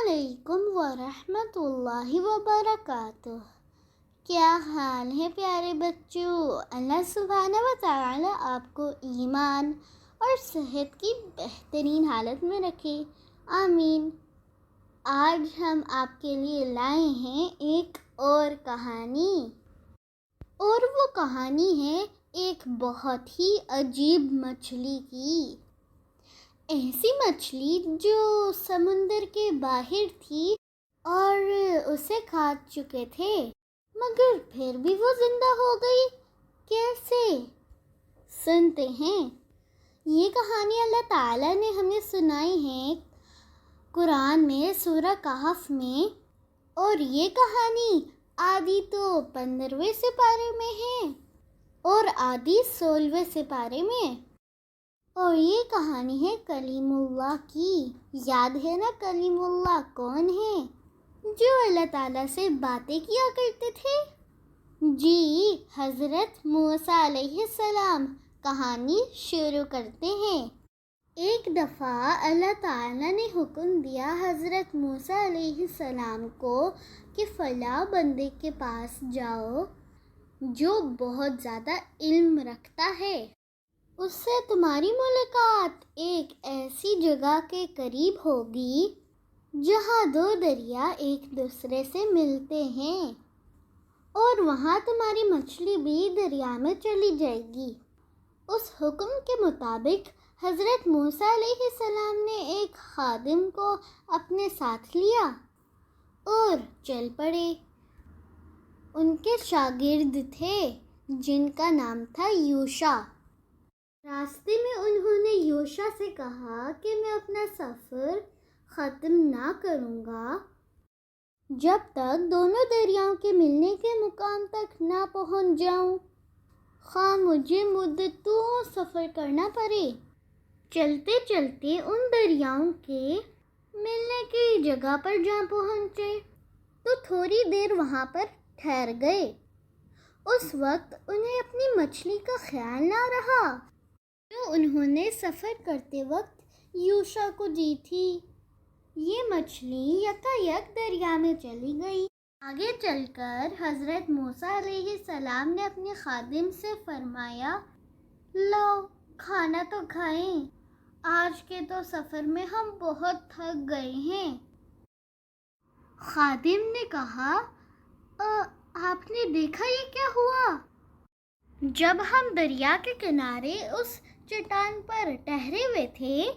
علیکم ورحمۃ اللہ وبرکاتہ۔ کیا حال ہے پیارے بچوں؟ اللہ سبحانہ و تعالی آپ کو ایمان اور صحت کی بہترین حالت میں رکھے، آمین۔ آج ہم آپ کے لیے لائے ہیں ایک اور کہانی، اور وہ کہانی ہے ایک بہت ہی عجیب مچھلی کی۔ ایسی مچھلی جو سمندر کے باہر تھی اور اسے کھا چکے تھے، مگر پھر بھی وہ زندہ ہو گئی۔ کیسے؟ سنتے ہیں۔ یہ کہانی اللہ تعالیٰ نے ہمیں سنائی ہے قرآن میں سورہ کہف میں، اور یہ کہانی آدھی تو 15ویں سپارے میں ہے اور آدھی 16ویں سپارے میں، اور یہ کہانی ہے کلیم اللہ کی۔ یاد ہے نا کلیم اللہ کون ہے؟ جو اللہ تعالیٰ سے باتیں کیا کرتے تھے؟ جی، حضرت موسیٰ علیہ السلام۔ کہانی شروع کرتے ہیں۔ ایک دفعہ اللہ تعالیٰ نے حکم دیا حضرت موسیٰ علیہ السلام کو کہ فلاں بندے کے پاس جاؤ جو بہت زیادہ علم رکھتا ہے، اس سے تمہاری ملاقات ایک ایسی جگہ کے قریب ہوگی جہاں دو دریا ایک دوسرے سے ملتے ہیں، اور وہاں تمہاری مچھلی بھی دریا میں چلی جائے گی۔ اس حکم کے مطابق حضرت موسیٰ علیہ السلام نے ایک خادم کو اپنے ساتھ لیا اور چل پڑے۔ ان کے شاگرد تھے جن کا نام تھا یوشع۔ راستے میں انہوں نے یوشع سے کہا کہ میں اپنا سفر ختم نہ کروں گا جب تک دونوں دریاؤں کے ملنے کے مقام تک نہ پہنچ جاؤں، خواہ مجھے مدتوں سفر کرنا پڑے۔ چلتے چلتے ان دریاؤں کے ملنے کی جگہ پر جا پہنچے تو تھوڑی دیر وہاں پر ٹھہر گئے۔ اس وقت انہیں اپنی مچھلی کا خیال نہ رہا جو انہوں نے سفر کرتے وقت یوشع کو دی تھی۔ یہ مچھلی یکایک دریا میں چلی گئی۔ آگے چل کر حضرت موسیٰ علیہ السلام نے اپنے خادم سے فرمایا، لو کھانا تو کھائیں، آج کے تو سفر میں ہم بہت تھک گئے ہیں۔ خادم نے کہا، آپ نے دیکھا یہ کیا ہوا؟ جب ہم دریا کے کنارے اس چٹان پر ٹہرے ہوئے تھے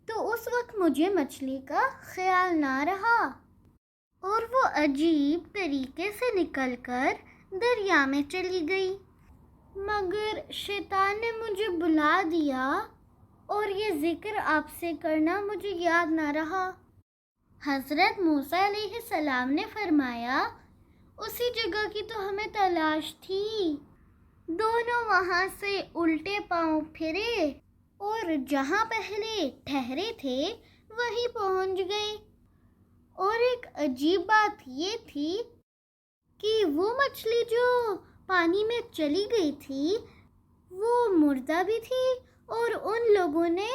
تو اس وقت مجھے مچھلی کا خیال نہ رہا، اور وہ عجیب طریقے سے نکل کر دریا میں چلی گئی، مگر شیطان نے مجھے بلا دیا اور یہ ذکر آپ سے کرنا مجھے یاد نہ رہا۔ حضرت موسیٰ علیہ السلام نے فرمایا، اسی جگہ کی تو ہمیں تلاش تھی۔ دونوں وہاں سے الٹے پاؤں پھرے اور جہاں پہلے ٹھہرے تھے وہیں پہنچ گئے۔ اور ایک عجیب بات یہ تھی کہ وہ مچھلی جو پانی میں چلی گئی تھی وہ مردہ بھی تھی اور ان لوگوں نے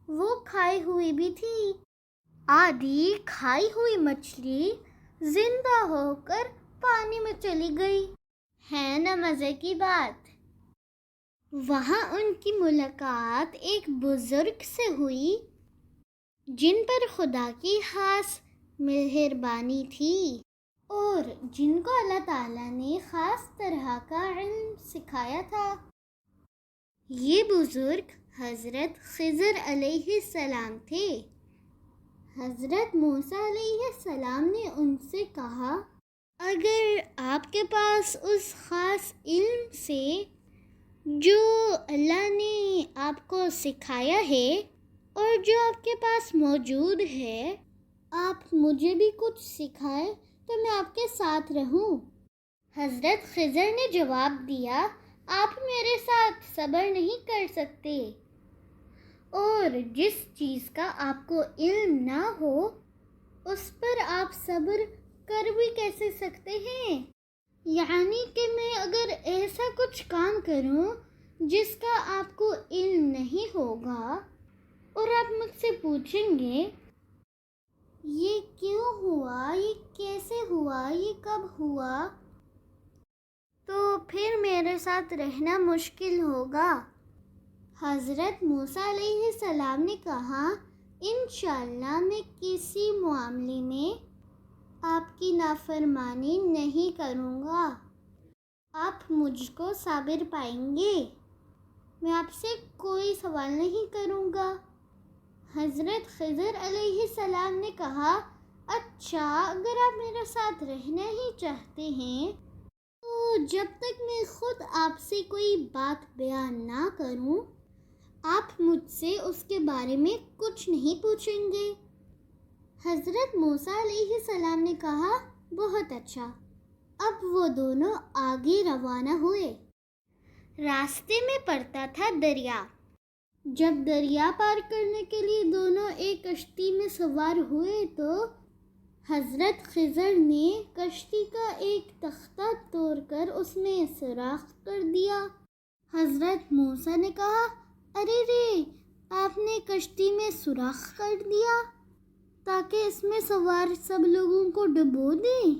وہ کھائی ہوئی بھی تھی۔ آدھی کھائی ہوئی مچھلی زندہ ہو کر پانی میں چلی گئی۔ ہے نا مزے کی بات؟ وہاں ان کی ملاقات ایک بزرگ سے ہوئی جن پر خدا کی خاص مہربانی تھی اور جن کو اللہ تعالیٰ نے خاص طرح کا علم سکھایا تھا۔ یہ بزرگ حضرت خضر علیہ السلام تھے۔ حضرت موسیٰ علیہ السلام نے ان سے کہا، اگر آپ کے پاس اس خاص علم سے جو اللہ نے آپ کو سکھایا ہے اور جو آپ کے پاس موجود ہے، آپ مجھے بھی کچھ سکھائیں تو میں آپ کے ساتھ رہوں۔ حضرت خضر نے جواب دیا، آپ میرے ساتھ صبر نہیں کر سکتے، اور جس چیز کا آپ کو علم نہ ہو اس پر آپ صبر کر بھی کیسے سکتے ہیں؟ یعنی کہ میں اگر ایسا کچھ کام کروں جس کا آپ کو علم نہیں ہوگا اور آپ مجھ سے پوچھیں گے یہ کیوں ہوا، یہ کیسے ہوا، یہ کب ہوا؟ تو پھر میرے ساتھ رہنا مشکل ہوگا۔ حضرت موسیٰ علیہ السلام نے کہا، انشاءاللہ میں کسی معاملے میں آپ کی نافرمانی نہیں کروں گا، آپ مجھ کو صابر پائیں گے، میں آپ سے کوئی سوال نہیں کروں گا۔ حضرت خضر علیہ السلام نے کہا، اچھا اگر آپ میرے ساتھ رہنا ہی چاہتے ہیں تو جب تک میں خود آپ سے کوئی بات بیان نہ کروں آپ مجھ سے اس کے بارے میں کچھ نہیں پوچھیں گے۔ حضرت موسیٰ علیہ السلام نے کہا، بہت اچھا۔ اب وہ دونوں آگے روانہ ہوئے۔ راستے میں پڑتا تھا دریا۔ جب دریا پار کرنے کے لیے دونوں ایک کشتی میں سوار ہوئے تو حضرت خضر نے کشتی کا ایک تختہ توڑ کر اس میں سوراخ کر دیا۔ حضرت موسیٰ نے کہا، ارے رے، آپ نے کشتی میں سوراخ کر دیا تاکہ اس میں سوار سب لوگوں کو ڈبو دیں،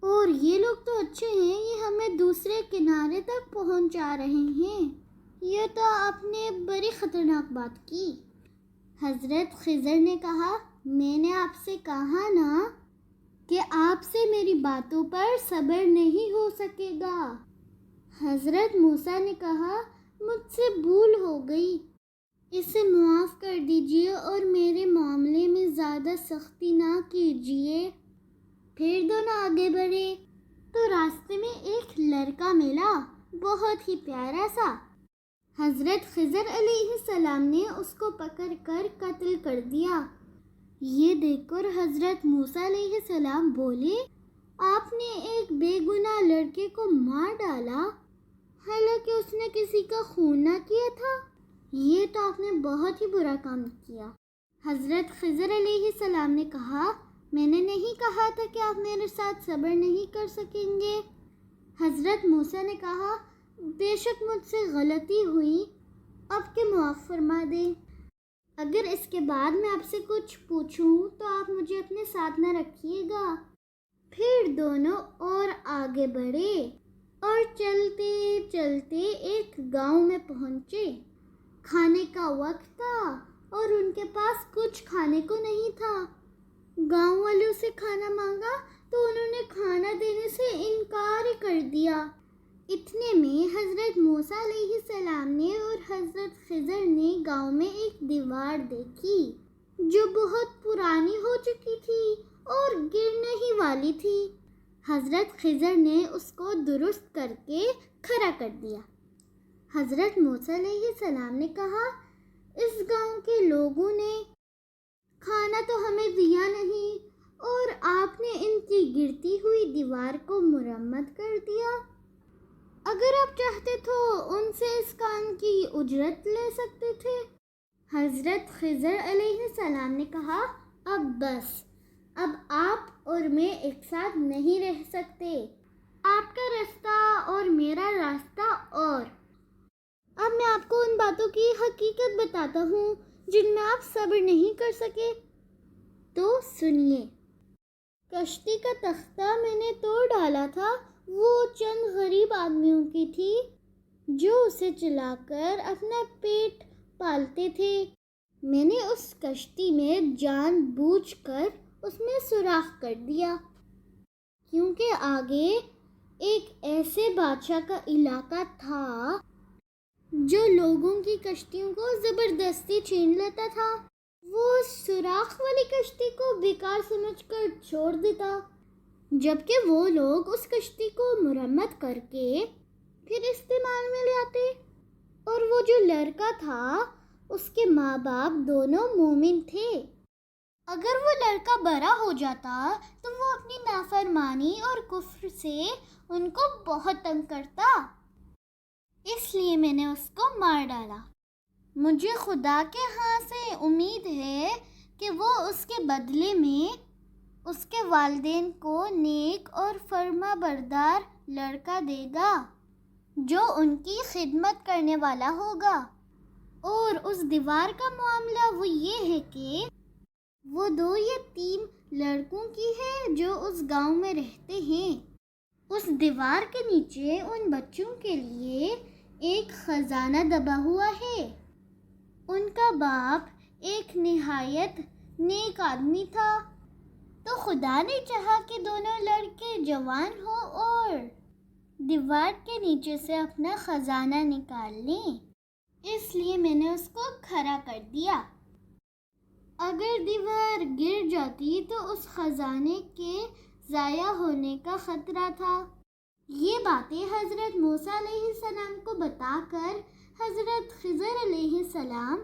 اور یہ لوگ تو اچھے ہیں، یہ ہمیں دوسرے کنارے تک پہنچا رہے ہیں، یہ تو آپ نے بڑی خطرناک بات کی۔ حضرت خضر نے کہا، میں نے آپ سے کہا نا کہ آپ سے میری باتوں پر صبر نہیں ہو سکے گا۔ حضرت موسیٰ نے کہا، مجھ سے بھول ہو گئی، اسے معاف کر دیجیے اور میرے معاملے میں زیادہ سختی نہ کیجیے۔ پھر دونوں آگے بڑھے تو راستے میں ایک لڑکا ملا، بہت ہی پیارا سا۔ حضرت خضر علیہ السلام نے اس کو پکڑ کر قتل کر دیا۔ یہ دیکھ کر حضرت موسیٰ علیہ السلام بولے، آپ نے ایک بے گناہ لڑکے کو مار ڈالا حالانکہ اس نے کسی کا خون نہ کیا تھا، یہ تو آپ نے بہت ہی برا کام کیا۔ حضرت خضر علیہ السلام نے کہا، میں نے نہیں کہا تھا کہ آپ میرے ساتھ صبر نہیں کر سکیں گے۔ حضرت موسیٰ نے کہا، بے شک مجھ سے غلطی ہوئی، آپ کے معاف فرما دیں، اگر اس کے بعد میں آپ سے کچھ پوچھوں تو آپ مجھے اپنے ساتھ نہ رکھیے گا۔ پھر دونوں اور آگے بڑھے اور چلتے چلتے ایک گاؤں میں پہنچے۔ کھانے کا وقت تھا اور ان کے پاس کچھ کھانے کو نہیں تھا۔ گاؤں والوں سے کھانا مانگا تو انہوں نے کھانا دینے سے انکار ہی کر دیا۔ اتنے میں حضرت موسیٰ علیہ السلام نے اور حضرت خضر نے گاؤں میں ایک دیوار دیکھی جو بہت پرانی ہو چکی تھی اور گرنے ہی والی تھی۔ حضرت خضر نے اس کو درست کر کے کھڑا کر دیا۔ حضرت موسیٰ علیہ السلام نے کہا، اس گاؤں کے لوگوں نے کھانا تو ہمیں دیا نہیں اور آپ نے ان کی گرتی ہوئی دیوار کو مرمت کر دیا، اگر آپ چاہتے تو ان سے اس کام کی اجرت لے سکتے تھے۔ حضرت خضر علیہ السلام نے کہا، اب بس، اب آپ اور میں ایک ساتھ نہیں رہ سکتے، آپ کا راستہ اور میرا راستہ اور۔ اب میں آپ کو ان باتوں کی حقیقت بتاتا ہوں جن میں آپ صبر نہیں کر سکے، تو سنیے۔ کشتی کا تختہ میں نے توڑ ڈالا تھا، وہ چند غریب آدمیوں کی تھی جو اسے چلا کر اپنا پیٹ پالتے تھے۔ میں نے اس کشتی میں جان بوجھ کر اس میں سوراخ کر دیا کیونکہ آگے ایک ایسے بادشاہ کا علاقہ تھا جو لوگوں کی کشتیوں کو زبردستی چھین لیتا تھا۔ وہ سوراخ والی کشتی کو بیکار سمجھ کر چھوڑ دیتا، جبکہ وہ لوگ اس کشتی کو مرمت کر کے پھر استعمال میں لے آتے، اور وہ جو لڑکا تھا اس کے ماں باپ دونوں مومن تھے۔ اگر وہ لڑکا بڑا ہو جاتا تو وہ اپنی نافرمانی اور کفر سے ان کو بہت تنگ کرتا، اس لیے میں نے اس کو مار ڈالا۔ مجھے خدا کے ہاں سے امید ہے کہ وہ اس کے بدلے میں اس کے والدین کو نیک اور فرما بردار لڑکا دے گا جو ان کی خدمت کرنے والا ہوگا۔ اور اس دیوار کا معاملہ وہ یہ ہے کہ وہ 2 یا 3 لڑکوں کی ہے جو اس گاؤں میں رہتے ہیں۔ اس دیوار کے نیچے ان بچوں کے لیے ایک خزانہ دبا ہوا ہے۔ ان کا باپ ایک نہایت نیک آدمی تھا، تو خدا نے چاہا کہ دونوں لڑکے جوان ہوں اور دیوار کے نیچے سے اپنا خزانہ نکال لیں، اس لیے میں نے اس کو کھڑا کر دیا۔ اگر دیوار گر جاتی تو اس خزانے کے ضائع ہونے کا خطرہ تھا۔ یہ باتیں حضرت موسیٰ علیہ السلام کو بتا کر حضرت خضر علیہ السلام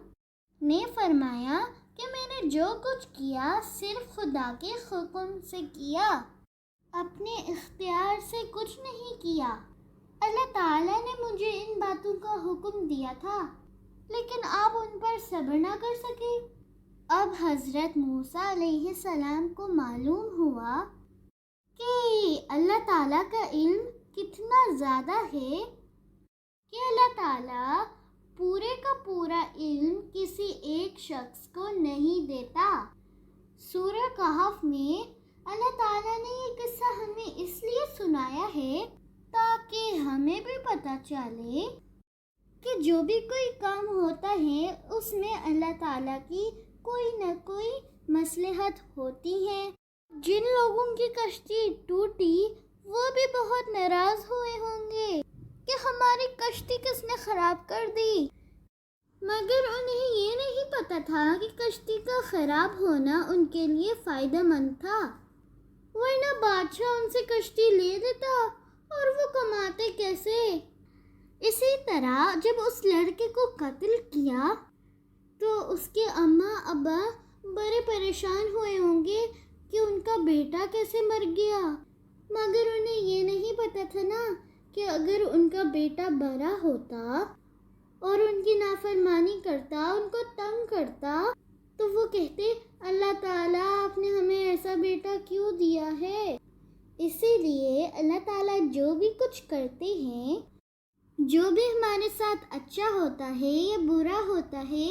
نے فرمایا کہ میں نے جو کچھ کیا صرف خدا کے حکم سے کیا، اپنے اختیار سے کچھ نہیں کیا۔ اللہ تعالیٰ نے مجھے ان باتوں کا حکم دیا تھا، لیکن آپ ان پر صبر نہ کر سکے۔ اب حضرت موسیٰ علیہ السلام کو معلوم ہوا کہ اللہ تعالیٰ کا علم کتنا زیادہ ہے کہ اللہ تعالیٰ پورے کا پورا علم کسی ایک شخص کو نہیں دیتا۔ سورہ کہف میں اللہ تعالیٰ نے یہ قصہ ہمیں اس لیے سنایا ہے تاکہ ہمیں بھی پتہ چلے کہ جو بھی کوئی کام ہوتا ہے اس میں اللہ تعالیٰ کی کوئی نہ کوئی مصلحت ہوتی ہے۔ جن لوگوں کی کشتی ٹوٹی وہ بھی بہت ناراض ہوئے ہوں گے کہ ہماری کشتی کس نے خراب کر دی، مگر انہیں یہ نہیں پتہ تھا کہ کشتی کا خراب ہونا ان کے لیے فائدہ مند تھا، ورنہ بادشاہ ان سے کشتی لے دیتا اور وہ کماتے کیسے۔ اسی طرح جب اس لڑکے کو قتل کیا تو اس کے اماں ابا بڑے پریشان ہوئے ہوں گے کہ ان کا بیٹا کیسے مر گیا، مگر انہیں یہ نہیں پتہ تھا نا کہ اگر ان کا بیٹا بڑا ہوتا اور ان کی نافرمانی کرتا، ان کو تنگ کرتا، تو وہ کہتے اللہ تعالیٰ آپ نے ہمیں ایسا بیٹا کیوں دیا ہے۔ اسی لیے اللہ تعالیٰ جو بھی کچھ کرتے ہیں، جو بھی ہمارے ساتھ اچھا ہوتا ہے یا برا ہوتا ہے،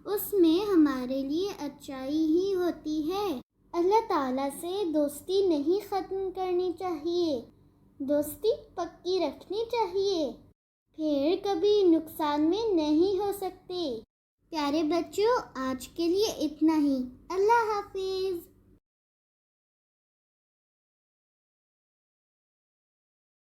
اس میں ہمارے لیے اچھائی ہی ہوتی ہے۔ اللہ تعالیٰ سے دوستی نہیں ختم کرنی چاہیے، دوستی پکی رکھنی چاہیے، پھر کبھی نقصان میں نہیں ہو سکتے۔ پیارے بچوں، آج کے لیے اتنا ہی۔ اللہ حافظ۔